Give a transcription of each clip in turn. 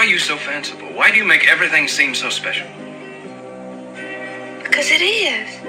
are you so fanciful? Why do you make everything seem so special? Because it is.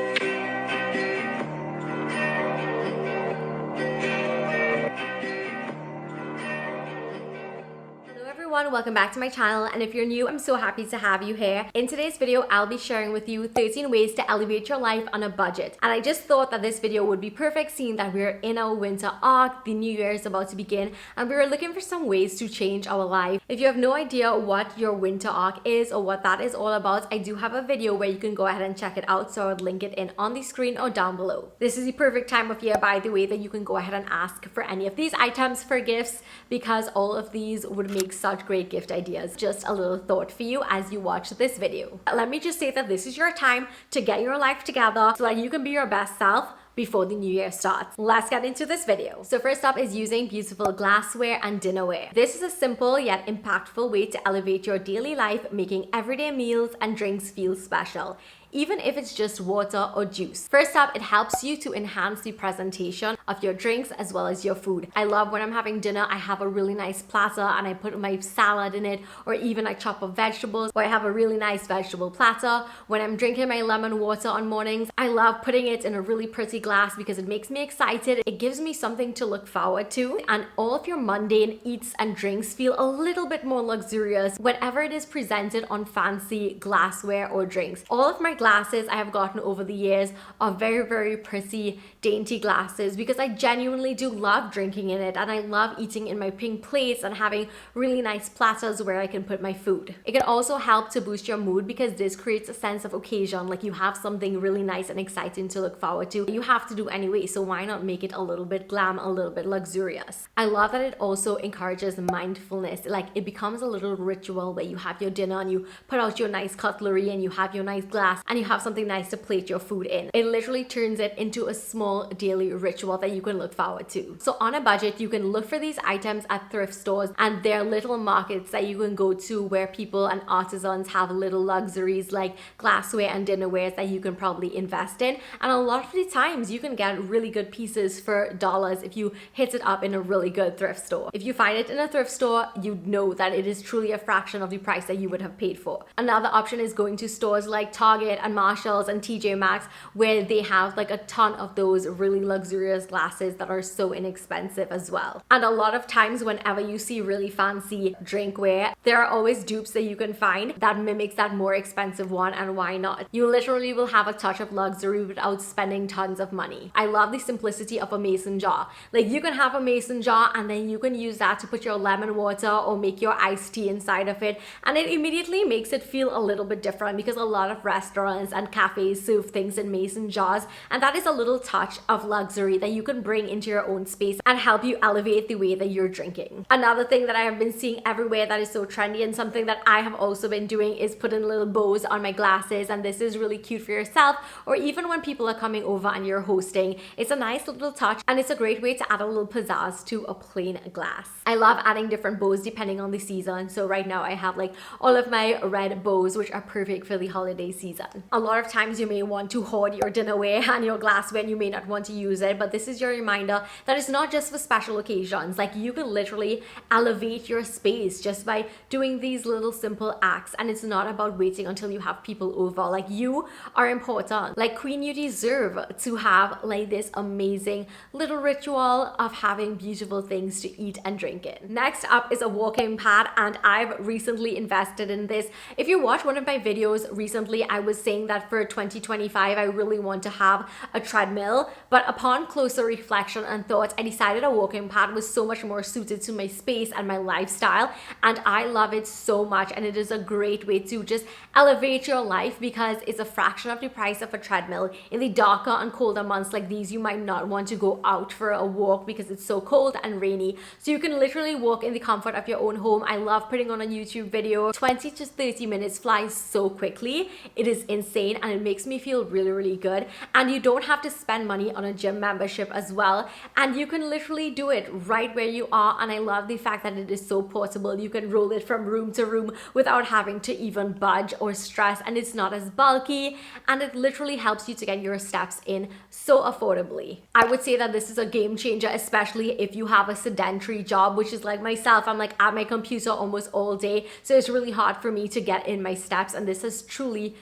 Welcome back to my channel, and if you're new, I'm so happy to have you here. In today's video, I'll be sharing with you 13 ways to elevate your life on a budget. And I just thought that this video would be perfect, seeing that we're in our winter arc, the new year is about to begin, and we were looking for some ways to change our life. If you have no idea what your winter arc is or what that is all about, I do have a video where you can go ahead and check it out, so I would link it in on the screen or down below. This is the perfect time of year, by the way, that you can go ahead and ask for any of these items for gifts, because all of these would make such great gift ideas. Just a little thought for you as you watch this video. Let me just say that this is your time to get your life together so that you can be your best self before the new year starts. Let's get into this video. So first up is using beautiful glassware and dinnerware. This is a simple yet impactful way to elevate your daily life, making everyday meals and drinks feel special, even if it's just water or juice. First up, it helps you to enhance the presentation of your drinks as well as your food. I love when I'm having dinner, I have a really nice platter and I put my salad in it, or even I chop up vegetables, or I have a really nice vegetable platter. When I'm drinking my lemon water on mornings, I love putting it in a really pretty glass because it makes me excited. It gives me something to look forward to, and all of your mundane eats and drinks feel a little bit more luxurious whenever it is presented on fancy glassware or drinks. All of my glasses I have gotten over the years are very, very pretty, dainty glasses because I genuinely do love drinking in it, and I love eating in my pink plates and having really nice platters where I can put my food. It can also help to boost your mood because this creates a sense of occasion, like you have something really nice and exciting to look forward to. You have to do anyway, so why not make it a little bit glam, a little bit luxurious? I love that it also encourages mindfulness. Like, it becomes a little ritual where you have your dinner and you put out your nice cutlery and you have your nice glass and you have something nice to plate your food in. It literally turns it into a small daily ritual that you can look forward to. So on a budget, you can look for these items at thrift stores, and they're little markets that you can go to where people and artisans have little luxuries like glassware and dinnerware that you can probably invest in. And a lot of the times you can get really good pieces for dollars if you hit it up in a really good thrift store. If you find it in a thrift store, you know that it is truly a fraction of the price that you would have paid for. Another option is going to stores like Target and Marshalls and TJ Maxx, where they have like a ton of those really luxurious glasses that are so inexpensive as well. And a lot of times whenever you see really fancy drinkware, there are always dupes that you can find that mimics that more expensive one, and why not? You literally will have a touch of luxury without spending tons of money. I love the simplicity of a mason jar. Like, you can have a mason jar and then you can use that to put your lemon water or make your iced tea inside of it, and it immediately makes it feel a little bit different because a lot of restaurants and cafes serve things in mason jars, and that is a little touch of luxury that you can bring into your own space and help you elevate the way that you're drinking. Another thing that I have been seeing everywhere that is so trendy, and something that I have also been doing, is putting little bows on my glasses, and this is really cute for yourself, or even when people are coming over and you're hosting. It's a nice little touch, and it's a great way to add a little pizzazz to a plain glass. I love adding different bows depending on the season. So right now I have like all of my red bows, which are perfect for the holiday season. A lot of times you may want to hoard your dinnerware and your glassware and you may not want to use it, but this is your reminder that it's not just for special occasions. Like, you can literally elevate your space just by doing these little simple acts, and it's not about waiting until you have people over. Like, you are important. Like, queen, you deserve to have like this amazing little ritual of having beautiful things to eat and drink in. Next up is a walking pad, and I've recently invested in this. If you watch one of my videos recently, I was saying that for 2025 I really want to have a treadmill, but upon closer reflection and thought, I decided a walking pad was so much more suited to my space and my lifestyle, and I love it so much. And it is a great way to just elevate your life because it's a fraction of the price of a treadmill. In the darker and colder months like these, you might not want to go out for a walk because it's so cold and rainy, so you can literally walk in the comfort of your own home. I love putting on a YouTube video. 20 to 30 minutes flies so quickly. It is insane and it makes me feel really, really good. And you don't have to spend money on a gym membership as well. And you can literally do it right where you are. And I love the fact that it is so portable. You can roll it from room to room without having to even budge or stress. And it's not as bulky. And it literally helps you to get your steps in so affordably. I would say that this is a game changer, especially if you have a sedentary job, which is like myself. I'm like at my computer almost all day. So it's really hard for me to get in my steps. And this has truly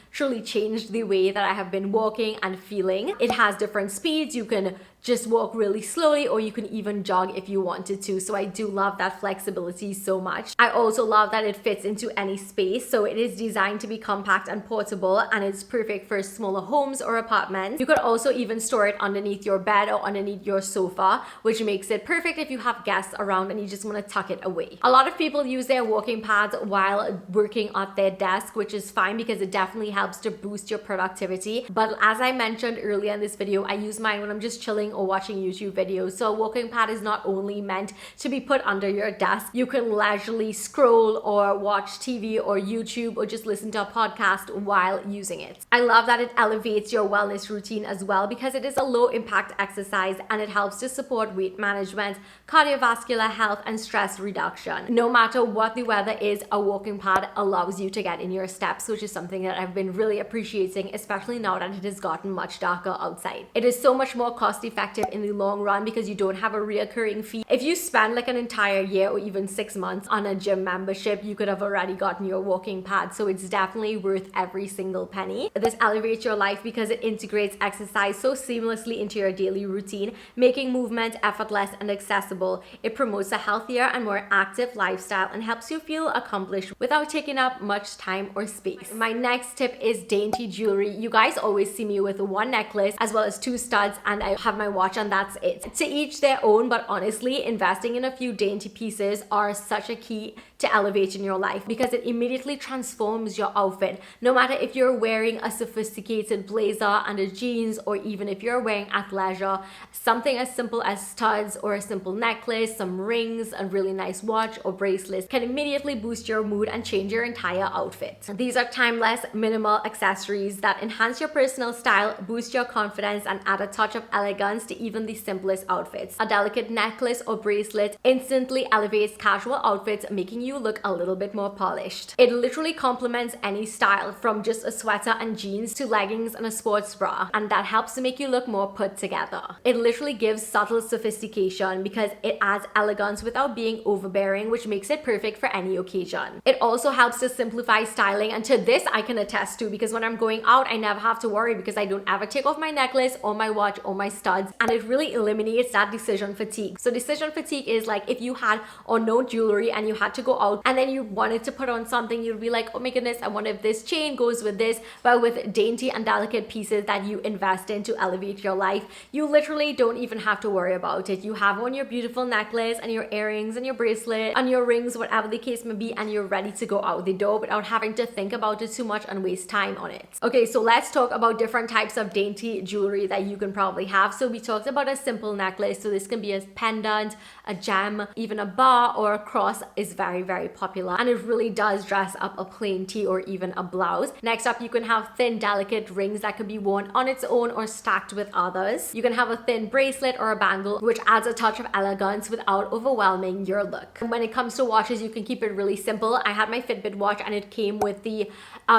changed the way that I have been walking and feeling. It has different speeds. You can just walk really slowly, or you can even jog if you wanted to. So I do love that flexibility so much. I also love that it fits into any space. So it is designed to be compact and portable, and it's perfect for smaller homes or apartments. You could also even store it underneath your bed or underneath your sofa, which makes it perfect if you have guests around and you just want to tuck it away. A lot of people use their walking pads while working at their desk, which is fine because it definitely helps to boost your productivity. But as I mentioned earlier in this video, I use mine when I'm just chilling or watching YouTube videos. So a walking pad is not only meant to be put under your desk. You can leisurely scroll or watch TV or YouTube or just listen to a podcast while using it. I love that it elevates your wellness routine as well because it is a low impact exercise and it helps to support weight management, cardiovascular health, and stress reduction. No matter what the weather is, a walking pad allows you to get in your steps, which is something that I've been really appreciating, especially now that it has gotten much darker outside. It is so much more cost effective in the long run because you don't have a reoccurring fee. If you spend like an entire year or even 6 months on a gym membership, you could have already gotten your walking pad. So it's definitely worth every single penny. This elevates your life because it integrates exercise so seamlessly into your daily routine, making movement effortless and accessible. It promotes a healthier and more active lifestyle and helps you feel accomplished without taking up much time or space. My next tip is dainty jewelry. You guys always see me with one necklace as well as 2 studs, and I have my watch and that's it. To each their own, but honestly, investing in a few dainty pieces are such a key to elevate in your life because it immediately transforms your outfit. No matter if you're wearing a sophisticated blazer and a jeans, or even if you're wearing athleisure, something as simple as studs or a simple necklace, some rings, a really nice watch or bracelets can immediately boost your mood and change your entire outfit. These are timeless, minimal accessories that enhance your personal style, boost your confidence, and add a touch of elegance to even the simplest outfits. A delicate necklace or bracelet instantly elevates casual outfits, making you look a little bit more polished. It literally complements any style, from just a sweater and jeans to leggings and a sports bra, and that helps to make you look more put together. It literally gives subtle sophistication because it adds elegance without being overbearing, which makes it perfect for any occasion. It also helps to simplify styling, and to this I can attest to because when I'm going out, I never have to worry because I don't ever take off my necklace or my watch or my studs, and it really eliminates that decision fatigue. So decision fatigue is like if you had or no jewelry and you had to go out and then you wanted to put on something, you'd be like, oh my goodness, I wonder if this chain goes with this. But with dainty and delicate pieces that you invest in to elevate your life, you literally don't even have to worry about it. You have on your beautiful necklace and your earrings and your bracelet and your rings, whatever the case may be, and you're ready to go out the door without having to think about it too much and waste time on it. Okay, so let's talk about different types of dainty jewelry that you can probably have. So we talked about a simple necklace. So this can be a pendant, a gem, even a bar or a cross is very popular, and it really does dress up a plain tee or even a blouse. Next up, you can have thin delicate rings that can be worn on its own or stacked with others. You can have a thin bracelet or a bangle, which adds a touch of elegance without overwhelming your look. And when it comes to watches, you can keep it really simple. I had my Fitbit watch and it came with the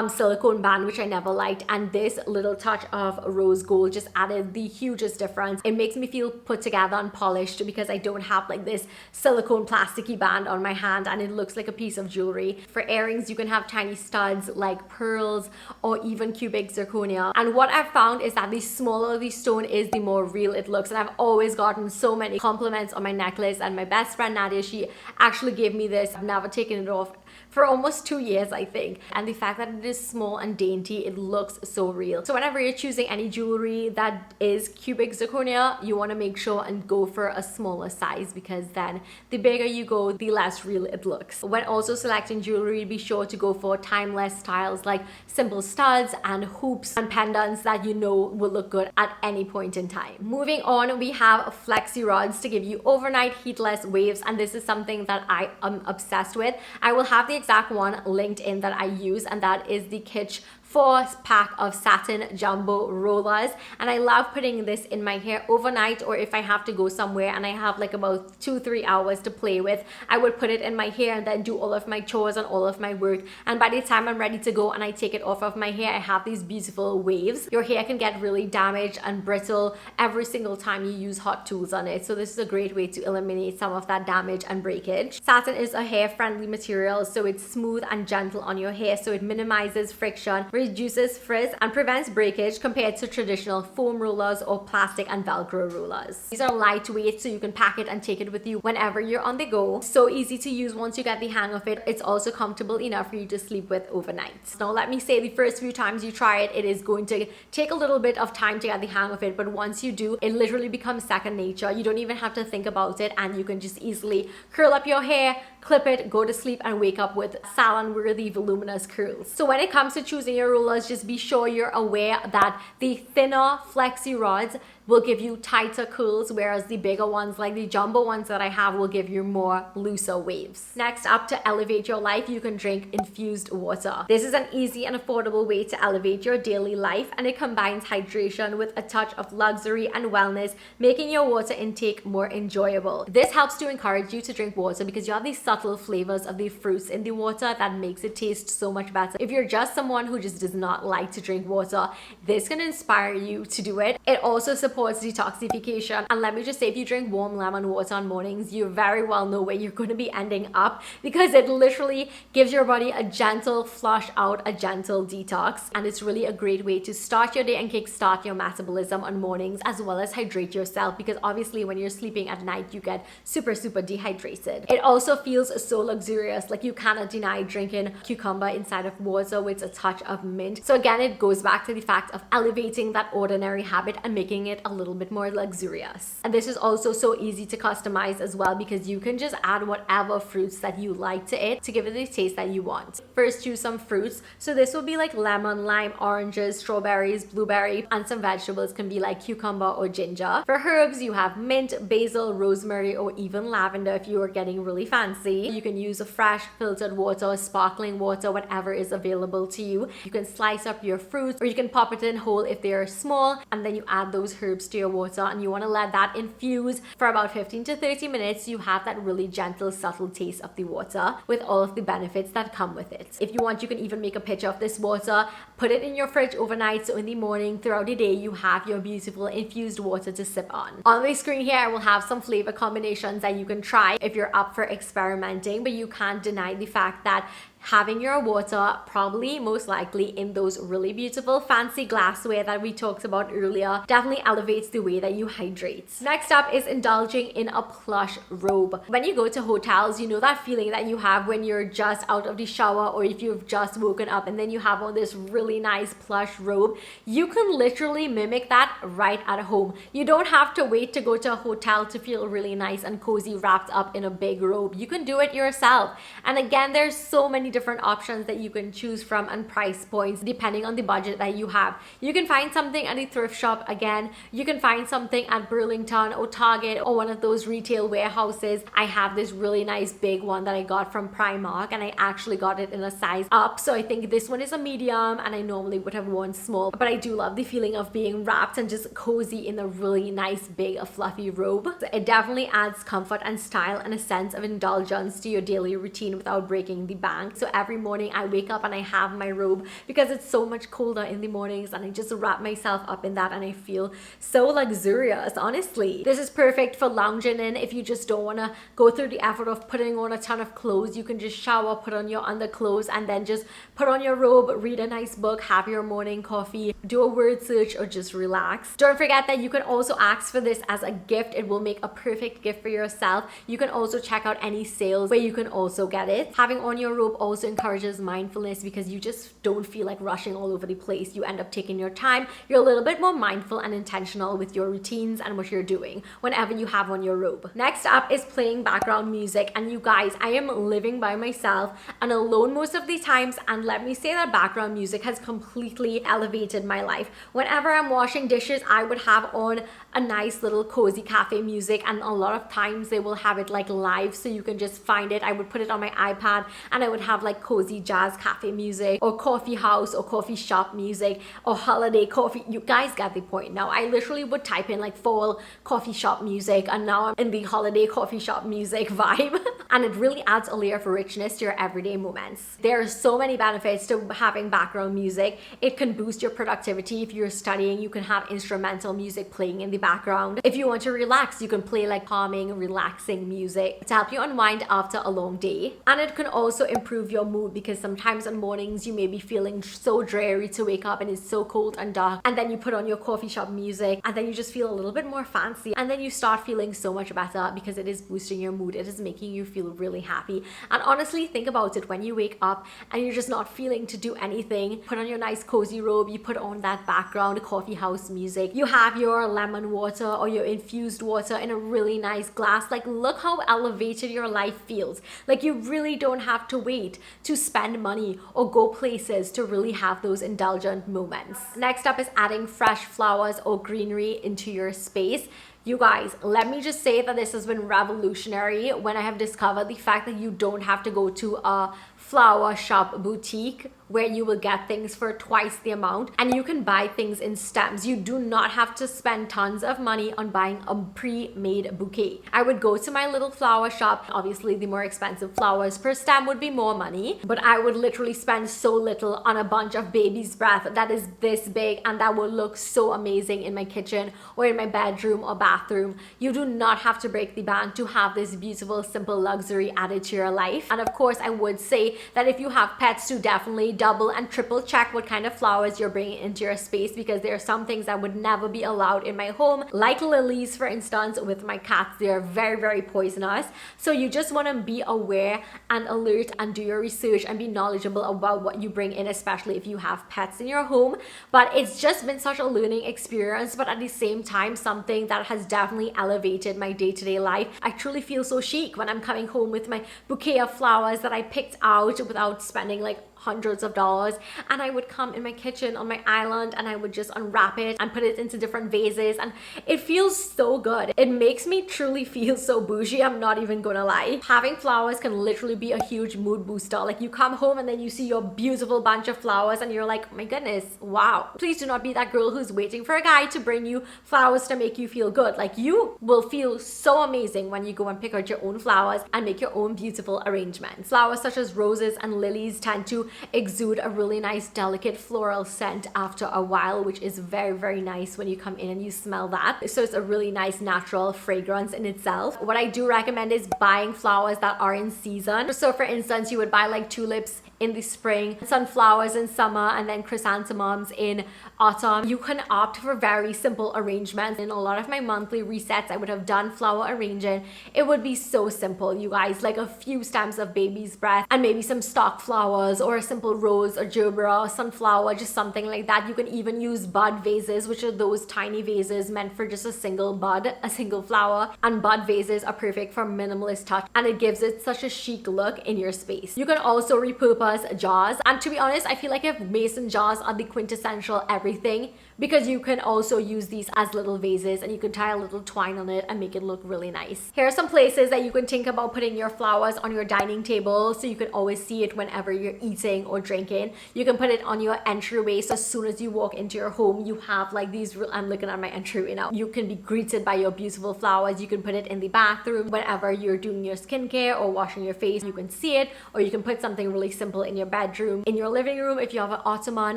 silicone band, which I never liked, and this little touch of rose gold just added the hugest difference. It makes me feel put together and polished because I don't have like this silicone plasticky band on my hand and it looks like a piece of jewelry. For earrings, you can have tiny studs like pearls or even cubic zirconia, and what I've found is that the smaller the stone is, the more real it looks. And I've always gotten so many compliments on my necklace, and my best friend Nadia, she actually gave me this. I've never taken it off for almost 2 years, I think. And the fact that it is small and dainty, it looks so real. So whenever you're choosing any jewelry that is cubic zirconia, you want to make sure and go for a smaller size because then the bigger you go, the less real it looks. When also selecting jewelry, be sure to go for timeless styles like simple studs and hoops and pendants that you know will look good at any point in time. Moving on, we have flexirods to give you overnight heatless waves, and this is something that I am obsessed with. I will have the exact one linked in that I use, and that is the Kitsch 4-pack of satin jumbo rollers, and I love putting this in my hair overnight, or if I have to go somewhere and I have like about 2-3 hours to play with, I would put it in my hair and then do all of my chores and all of my work, and by the time I'm ready to go and I take it off of my hair, I have these beautiful waves. Your hair can get really damaged and brittle every single time you use hot tools on it, so this is a great way to eliminate some of that damage and breakage. Satin is a hair friendly material, so it's smooth and gentle on your hair, so it minimizes friction, reduces frizz, and prevents breakage compared to traditional foam rollers or plastic and velcro rollers. These are lightweight, so you can pack it and take it with you whenever you're on the go. So easy to use once you get the hang of it. It's also comfortable enough for you to sleep with overnight. Now let me say, the first few times you try it, it is going to take a little bit of time to get the hang of it, but once you do, it literally becomes second nature. You don't even have to think about it, and you can just easily curl up your hair, clip it, go to sleep, and wake up with salon-worthy voluminous curls. So when it comes to choosing your rollers, just be sure you're aware that the thinner flexirods will give you tighter curls, whereas the bigger ones, like the jumbo ones that I have, will give you more looser waves. Next up, to elevate your life, you can drink infused water. This is an easy and affordable way to elevate your daily life, and it combines hydration with a touch of luxury and wellness, making your water intake more enjoyable. This helps to encourage you to drink water because you have these subtle flavors of the fruits in the water that makes it taste so much better. If you're just someone who just does not like to drink water, this can inspire you to do it. It also supports detoxification, and let me just say, if you drink warm lemon water on mornings, you very well know where you're going to be ending up, because it literally gives your body a gentle flush out, a gentle detox, and it's really a great way to start your day and kickstart your metabolism on mornings, as well as hydrate yourself, because obviously when you're sleeping at night you get super dehydrated. It also feels so luxurious, like you cannot deny drinking cucumber inside of water with a touch of mint. So again, it goes back to the fact of elevating that ordinary habit and making it a little bit more luxurious. And this is also so easy to customize as well, because you can just add whatever fruits that you like to it to give it the taste that you want. First, choose some fruits. So this will be like lemon, lime, oranges, strawberries, blueberry, and some vegetables can be like cucumber or ginger. For herbs, you have mint, basil, rosemary, or even lavender if you are getting really fancy. You can use a fresh filtered water, sparkling water, whatever is available to you. You can slice up your fruits, or you can pop it in whole if they are small, and then you add those herbs to your water, and you want to let that infuse for about 15 to 30 minutes. You have that really gentle, subtle taste of the water with all of the benefits that come with it. If you want, you can even make a pitcher of this water, put it in your fridge overnight, so in the morning, throughout the day, you have your beautiful infused water to sip on. On the screen here, I will have some flavor combinations that you can try if you're up for experimenting, but you can't deny the fact that having your water probably most likely in those really beautiful fancy glassware that we talked about earlier definitely elevates the way that you hydrate. Next up is indulging in a plush robe. When you go to hotels, you know that feeling that you have when you're just out of the shower, or if you've just woken up and then you have on this really nice plush robe. You can literally mimic that right at home. You don't have to wait to go to a hotel to feel really nice and cozy wrapped up in a big robe. You can do it yourself. And again, there's so many different options that you can choose from and price points depending on the budget that you have. You can find something at a thrift shop. Again, you can find something at Burlington or Target or one of those retail warehouses. I have this really nice big one that I got from Primark, and I actually got it in a size up, so I think this one is a medium, and I normally would have worn small, but I do love the feeling of being wrapped and just cozy in a really nice big fluffy robe. So it definitely adds comfort and style and a sense of indulgence to your daily routine without breaking the bank. So every morning I wake up and I have my robe, because it's so much colder in the mornings, and I just wrap myself up in that and I feel so luxurious. Honestly, this is perfect for lounging in. If you just don't want to go through the effort of putting on a ton of clothes, you can just shower, put on your underclothes, and then just put on your robe, read a nice book, have your morning coffee, do a word search, or just relax. Don't forget that you can also ask for this as a gift. It will make a perfect gift for yourself. You can also check out any sales where you can also get it. Having on your robe also encourages mindfulness, because you just don't feel like rushing all over the place. You end up taking your time. You're a little bit more mindful and intentional intentional with your routines and what you're doing whenever you have on your robe. Next up is playing background music, and you guys, I am living by myself and alone most of the times, and let me say that background music has completely elevated my life. Whenever I'm washing dishes, I would have on a nice little cozy cafe music, and a lot of times they will have it like live so you can just find it. I would put it on my iPad and I would have like cozy jazz cafe music or coffee house or coffee shop music or holiday coffee. You guys get the point. Now I literally would type in like fall coffee shop music, and now I'm in the holiday coffee shop music vibe and it really adds a layer of richness to your everyday moments. There are so many benefits to having background music. It can boost your productivity. If you're studying, you can have instrumental music playing in the background. If you want to relax, you can play like calming, relaxing music to help you unwind after a long day. And it can also improve your mood, because sometimes in mornings you may be feeling so dreary to wake up and it's so cold and dark, and then you put on your coffee shop music and then you just feel a little bit more fancy, and then you start feeling so much better because it is boosting your mood. It is making you feel really happy. And honestly, think about it. When you wake up and you're just not feeling to do anything, put on your nice cozy robe, you put on that background coffee house music, you have your lemon water or your infused water in a really nice glass. Like, look how elevated your life feels. Like, you really don't have to wait to spend money or go places to really have those indulgent moments. Next up is adding fresh flowers or greenery into your space. You guys, let me just say that this has been revolutionary when I have discovered the fact that you don't have to go to a flower shop boutique where you will get things for twice the amount, and you can buy things in stems. You do not have to spend tons of money on buying a pre-made bouquet. I would go to my little flower shop. Obviously, the more expensive flowers per stem would be more money, but I would literally spend so little on a bunch of baby's breath that is this big and that will look so amazing in my kitchen or in my bedroom or bathroom. You do not have to break the bank to have this beautiful, simple luxury added to your life. And of course, I would say that if you have pets, to definitely double and triple check what kind of flowers you're bringing into your space, because there are some things that would never be allowed in my home, like lilies, for instance. With my cats, they are very, very poisonous. So you just want to be aware and alert and do your research and be knowledgeable about what you bring in, especially if you have pets in your home. But it's just been such a learning experience, but at the same time, something that has definitely elevated my day-to-day life. I truly feel so chic when I'm coming home with my bouquet of flowers that I picked out without spending like hundreds of dollars, and I would come in my kitchen on my island and I would just unwrap it and put it into different vases, and it feels so good. It makes me truly feel so bougie, I'm not even gonna lie. Having flowers can literally be a huge mood booster. Like, you come home and then you see your beautiful bunch of flowers and you're like, oh my goodness, wow. Please do not be that girl who's waiting for a guy to bring you flowers to make you feel good. Like, you will feel so amazing when you go and pick out your own flowers and make your own beautiful arrangements. Flowers such as roses and lilies tend to exude a really nice delicate floral scent after a while, which is very, very nice when you come in and you smell that. So it's a really nice natural fragrance in itself. What I do recommend is buying flowers that are in season. So for instance, you would buy like tulips in the spring, sunflowers in summer, and then chrysanthemums in autumn. You can opt for very simple arrangements. In a lot of my monthly resets, I would have done flower arranging. It would be so simple, you guys, like a few stems of baby's breath and maybe some stock flowers or a simple rose or gerbera or sunflower, just something like that. You can even use bud vases, which are those tiny vases meant for just a single bud, a single flower. And bud vases are perfect for minimalist touch, and it gives it such a chic look in your space. You can also repurpose jars, and to be honest, I feel like if mason jars are the quintessential everything, because you can also use these as little vases and you can tie a little twine on it and make it look really nice. Here are some places that you can think about putting your flowers on your dining table so you can always see it whenever you're eating or drinking. You can put it on your entryway, so as soon as you walk into your home, you have like these I'm looking at my entryway now. You can be greeted by your beautiful flowers. You can put it in the bathroom whenever you're doing your skincare or washing your face. You can see it, or you can put something really simple in your bedroom. In your living room, if you have an ottoman,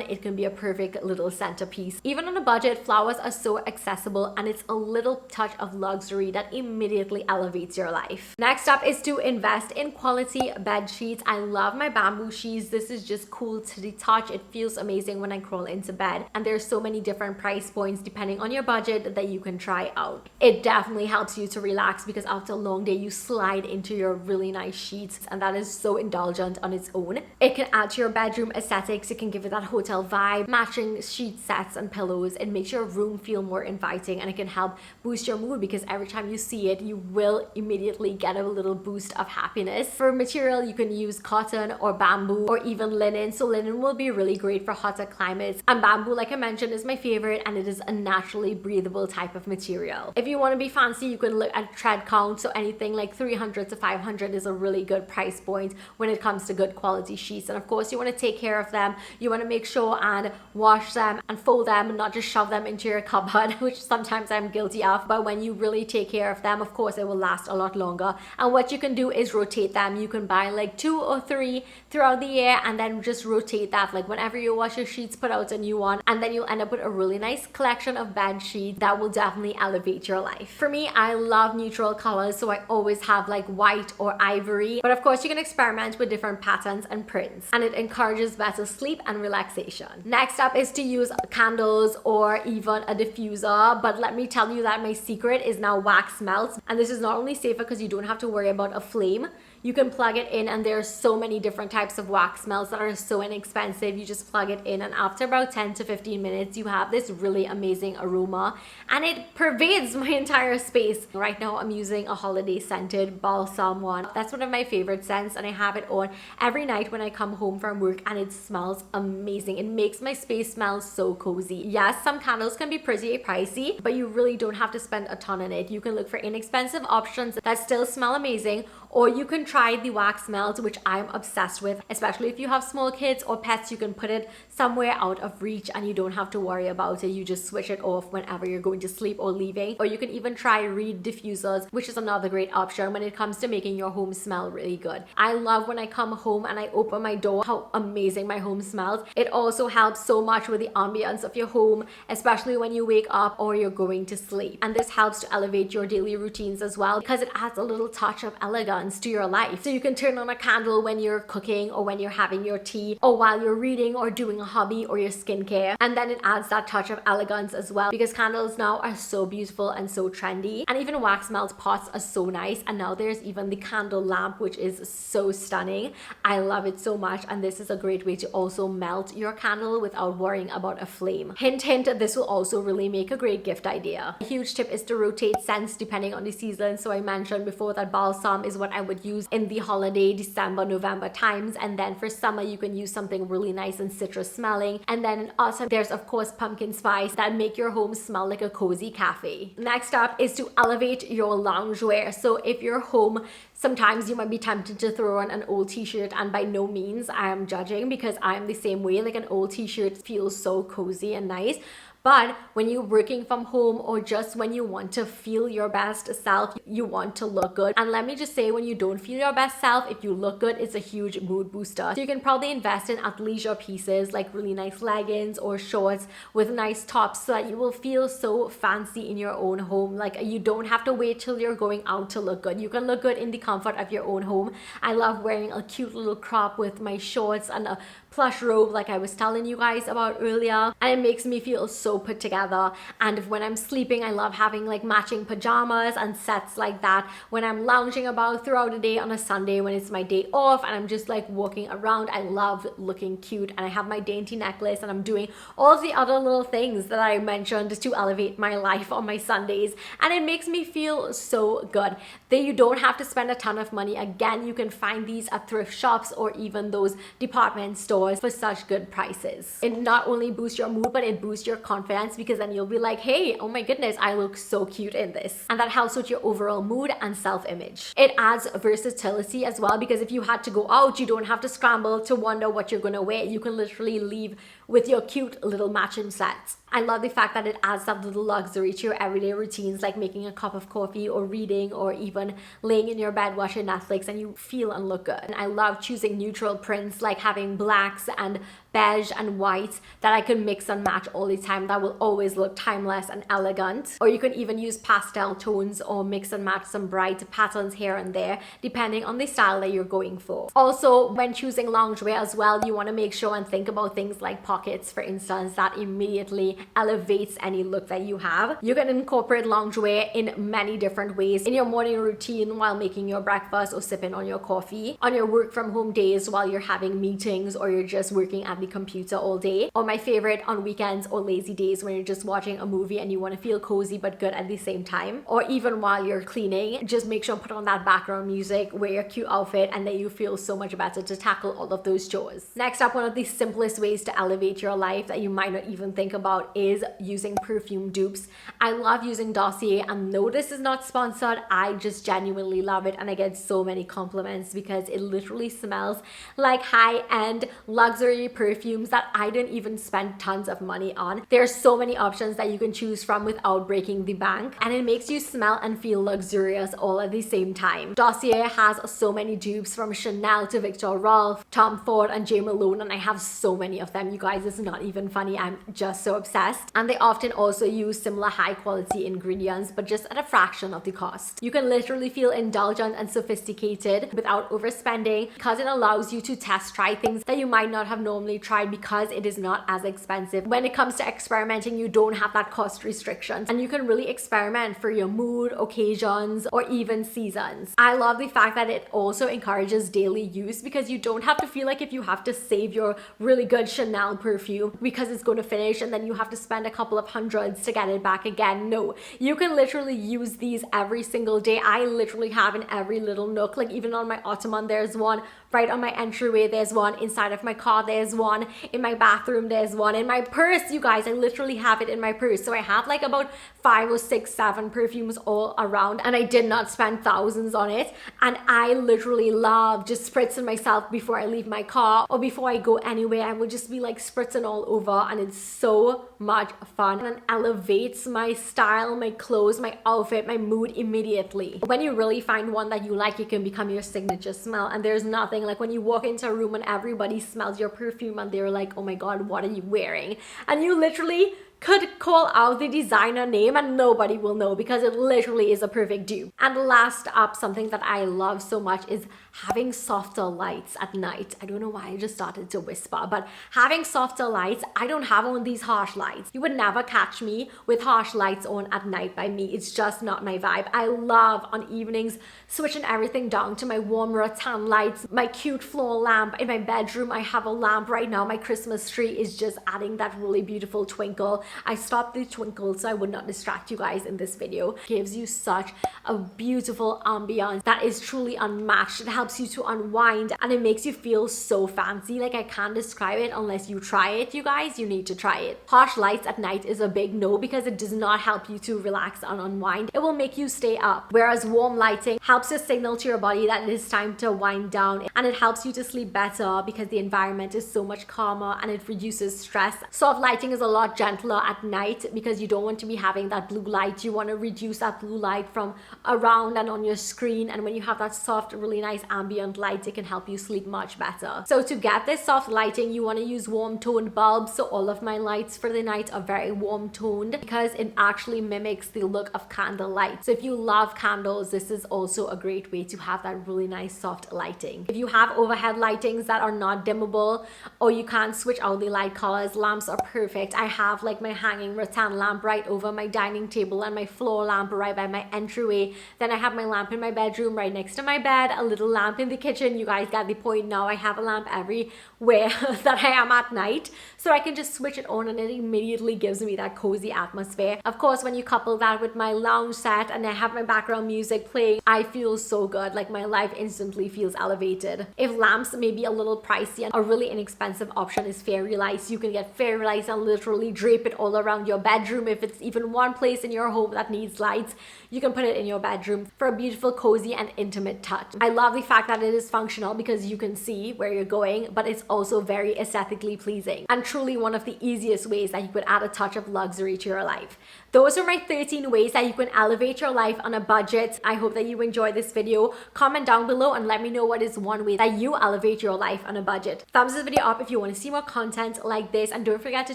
it can be a perfect little centerpiece. Even on a budget, flowers are so accessible, and it's a little touch of luxury that immediately elevates your life. Next up is to invest in quality bed sheets. I love my bamboo sheets. This is just just cool to the touch. It feels amazing when I crawl into bed, and there's so many different price points depending on your budget that you can try out. It definitely helps you to relax because after a long day you slide into your really nice sheets, and that is so indulgent on its own. It can add to your bedroom aesthetics. It can give it that hotel vibe. Matching sheet sets and pillows, it makes your room feel more inviting, and it can help boost your mood because every time you see it you will immediately get a little boost of happiness. For material, you can use cotton or bamboo or even linen. So linen will be really great for hotter climates, and bamboo, like I mentioned, is my favorite, and it is a naturally breathable type of material. If you want to be fancy, you can look at tread count. So anything like 300 to 500 is a really good price point when it comes to good quality sheets. And of course you want to take care of them. You want to make sure and wash them and fold them and not just shove them into your cupboard, which sometimes I'm guilty of. But when you really take care of them, of course it will last a lot longer. And what you can do is rotate them. You can buy like 2 or 3 throughout the year and then just rotate that. Like whenever you wash your sheets, put out a new one, and then you'll end up with a really nice collection of bed sheets that will definitely elevate your life. For me, I love neutral colors, so I always have like white or ivory, but of course you can experiment with different patterns and prints, and it encourages better sleep and relaxation. Next up is to use candles or even a diffuser, but let me tell you that my secret is now wax melts, and this is not only safer because you don't have to worry about a flame. You can plug it in, and there's so many different types of wax melts that are so inexpensive. You just plug it in, and after about 10 to 15 minutes you have this really amazing aroma, and it pervades my entire space. Right now I'm using a holiday scented balsam one. That's one of my favorite scents, and I have it on every night when I come home from work, and it smells amazing. It makes my space smell so cozy. Yes, some candles can be pretty pricey, but you really don't have to spend a ton on it. You can look for inexpensive options that still smell amazing, or you can try the wax melt, which I'm obsessed with. Especially if you have small kids or pets, you can put it somewhere out of reach and you don't have to worry about it. You just switch it off whenever you're going to sleep or leaving. Or you can even try reed diffusers, which is another great option when it comes to making your home smell really good. I love when I come home and I open my door how amazing my home smells. It also helps so much with the ambience of your home, especially when you wake up or you're going to sleep. And this helps to elevate your daily routines as well, because it adds a little touch of elegance to your life. So you can turn on a candle when you're cooking or when you're having your tea or while you're reading or doing a hobby or your skincare, and then it adds that touch of elegance as well, because candles now are so beautiful and so trendy, and even wax melt pots are so nice. And now there's even the candle lamp, which is so stunning. I love it so much, and this is a great way to also melt your candle without worrying about a flame. Hint hint, this will also really make a great gift idea. A huge tip is to rotate scents depending on the season. So I mentioned before that balsam is what I would use in the holiday December, November times, and then for summer you can use something really nice and citrus smelling, and then in autumn there's of course pumpkin spice that make your home smell like a cozy cafe. Next up is to elevate your loungewear. So if you're home, sometimes you might be tempted to throw on an old t-shirt, and by no means I am judging, because I'm the same way. Like an old t-shirt feels so cozy and nice. But when you're working from home or just when you want to feel your best self, you want to look good. And let me just say, when you don't feel your best self, if you look good, it's a huge mood booster. So you can probably invest in athleisure pieces like really nice leggings or shorts with nice tops, so that you will feel so fancy in your own home. Like you don't have to wait till you're going out to look good. You can look good in the comfort of your own home. I love wearing a cute little crop with my shorts and a plush robe like I was telling you guys about earlier, and it makes me feel so put together. And when I'm sleeping, I love having like matching pajamas and sets like that when I'm lounging about throughout the day on a Sunday when it's my day off and I'm just like walking around. I love looking cute, and I have my dainty necklace, and I'm doing all the other little things that I mentioned to elevate my life on my Sundays, and it makes me feel so good. Then you don't have to spend a ton of money. Again, you can find these at thrift shops or even those department stores for such good prices. It not only boosts your mood, but it boosts your confidence, because then you'll be like, hey, oh my goodness, I look so cute in this. And that helps with your overall mood and self-image. It adds versatility as well, because if you had to go out, you don't have to scramble to wonder what you're gonna wear. You can literally leave with your cute little matching sets. I love the fact that it adds that little luxury to your everyday routines, like making a cup of coffee or reading or even laying in your bed watching Netflix and you feel and look good. And I love choosing neutral prints, like having blacks and beige and white that I can mix and match all the time that will always look timeless and elegant. Or you can even use pastel tones or mix and match some bright patterns here and there depending on the style that you're going for. Also, when choosing loungewear as well, you want to make sure and think about things like pockets, for instance, that immediately elevates any look that you have. You can incorporate loungewear in many different ways in your morning routine while making your breakfast or sipping on your coffee, on your work from home days while you're having meetings or you're just working at the computer all day, or my favorite, on weekends or lazy days when you're just watching a movie and you want to feel cozy but good at the same time, or even while you're cleaning. Just make sure and put on that background music, wear your cute outfit, and then you feel so much better to tackle all of those chores. Next up, one of the simplest ways to elevate your life that you might not even think about is using perfume dupes. I love using Dossier, and no, this is not sponsored. I just genuinely love it and I get so many compliments because it literally smells like high-end luxury perfumes that I didn't even spend tons of money on. There's so many options that you can choose from without breaking the bank, and it makes you smell and feel luxurious all at the same time. Dossier has so many dupes from Chanel to Victor Rolf, Tom Ford, and J. Malone, and I have so many of them, you guys. It's not even funny. I'm just so obsessed. And they often also use similar high quality ingredients, but just at a fraction of the cost. You can literally feel indulgent and sophisticated without overspending because it allows you to test try things that you might not have normally tried because it is not as expensive. When it comes to experimenting, you don't have that cost restriction and you can really experiment for your mood, occasions, or even seasons. I love the fact that it also encourages daily use because you don't have to feel like if you have to save your really good Chanel perfume because it's going to finish and then you have to spend a couple of hundreds to get it back again. No, you can literally use these every single day. I literally have in every little nook, like even on my ottoman there's one, right on my entryway there's one, inside of my car there's one, in my bathroom there's one, in my purse, you guys, I literally have it in my purse. So I have like about 5 or 6, 7 perfumes all around and I did not spend thousands on it, and I literally love just spritzing myself before I leave my car or before I go anywhere. I will just be like spritzing all over and it's so much fun and elevates my style, my clothes, my outfit, my mood immediately. When you really find one that you like, it can become your signature smell, and there's nothing like when you walk into a room and everybody smells your perfume and they're like, oh my god, what are you wearing? And you literally could call out the designer name and nobody will know because it literally is a perfect dupe. And last up, something that I love so much is having softer lights at night. I don't know why I just started to whisper, but having softer lights. I don't have on these harsh lights. You would never catch me with harsh lights on at night by me. It's just not my vibe. I love on evenings switching everything down to my warm rattan lights, my cute floral lamp. In my bedroom, I have a lamp right now. My Christmas tree is just adding that really beautiful twinkle. I stopped the twinkle so I would not distract you guys in this video. It gives you such a beautiful ambiance that is truly unmatched. It helps you to unwind and it makes you feel so fancy. Like I can't describe it unless you try it, you guys. You need to try it. Harsh lights at night is a big no because it does not help you to relax and unwind. It will make you stay up. Whereas warm lighting helps you signal to your body that it is time to wind down, and it helps you to sleep better because the environment is so much calmer and it reduces stress. Soft lighting is a lot gentler at night because you don't want to be having that blue light. You want to reduce that blue light from around and on your screen, and when you have that soft, really nice ambient light, it can help you sleep much better. So to get this soft lighting, you want to use warm toned bulbs. So all of my lights for the night are very warm toned because it actually mimics the look of candlelight. So if you love candles, this is also a great way to have that really nice soft lighting. If you have overhead lightings that are not dimmable or you can't switch out the light colors, lamps are perfect. I have like my hanging rattan lamp right over my dining table and my floor lamp right by my entryway. Then I have my lamp in my bedroom right next to my bed, a little lamp in the kitchen. You guys get the point now. I have a lamp everywhere that I am at night, so I can just switch it on and it immediately gives me that cozy atmosphere. Of course, when you couple that with my lounge set and I have my background music playing, I feel so good. Like my life instantly feels elevated. If lamps may be a little pricey, and a really inexpensive option is fairy lights. You can get fairy lights and literally drape it all around your bedroom. If it's even one place in your home that needs lights, you can put it in your bedroom for a beautiful, cozy, and intimate touch. I love the fact that it is functional because you can see where you're going, but it's also very aesthetically pleasing and truly one of the easiest ways that you could add a touch of luxury to your life. Those are my 13 ways that you can elevate your life on a budget. I hope that you enjoyed this video. Comment down below and let me know what is one way that you elevate your life on a budget. Thumbs this video up if you want to see more content like this, and don't forget to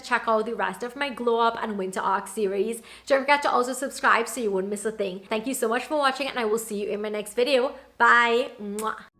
check out the rest of my glow up and winter arc series. Don't forget to also subscribe so you won't miss a thing. Thank you so much for watching, and I will see you in my next video. Bye. Mwah.